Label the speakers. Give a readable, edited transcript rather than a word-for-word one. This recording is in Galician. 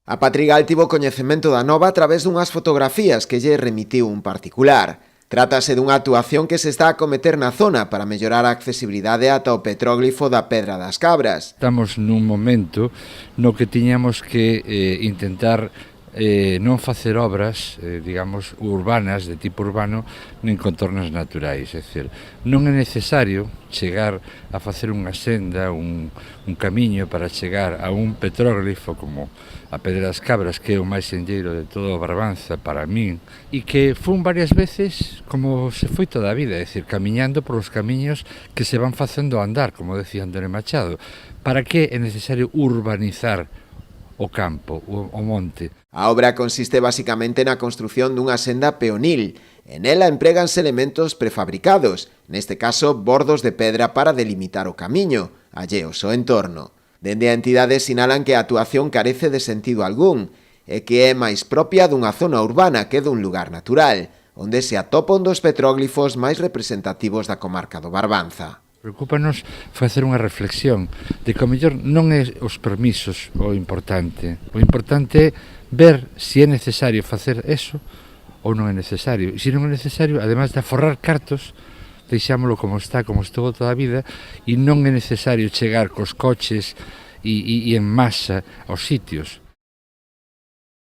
Speaker 1: A Patrigal tivo coñecemento da nova a través dunhas fotografías que lle remitiu un particular. Trátase dunha actuación que se está a cometer na zona para mellorar a accesibilidade ata o petróglifo da Pedra das Cabras.
Speaker 2: Estamos nun momento no que tiñamos que intentar non facer obras, digamos, urbanas, de tipo urbano, nin contornos naturais. É dicir, non é necesario chegar a facer unha senda, un camiño para chegar a un petróglifo como a Pedra das Cabras, que é o máis senlleiro de todo o Barbanza para min, e que fun varias veces como se foi toda a vida, é dicir, camiñando por os camiños que se van facendo a andar, como decía Antonio Machado. Para que é necesario urbanizar o campo, o monte?
Speaker 1: A obra consiste basicamente na construción dunha senda peonil. En ela empréganse elementos prefabricados, neste caso bordos de pedra para delimitar o camiño, alleos ao entorno. Dende a entidade sinalan que a actuación carece de sentido algún e que é máis propia dunha zona urbana que dun lugar natural, onde se atopan dos petróglifos máis representativos da comarca do Barbanza.
Speaker 2: Preocúpanos facer unha reflexión de que o mellor non é os permisos o importante é ver se é necesario facer eso ou non é necesario. E se non é necesario, ademais de aforrar cartos, deixámolo como está, como estuvo toda a vida, e non é necesario chegar cos coches e en masa aos sitios.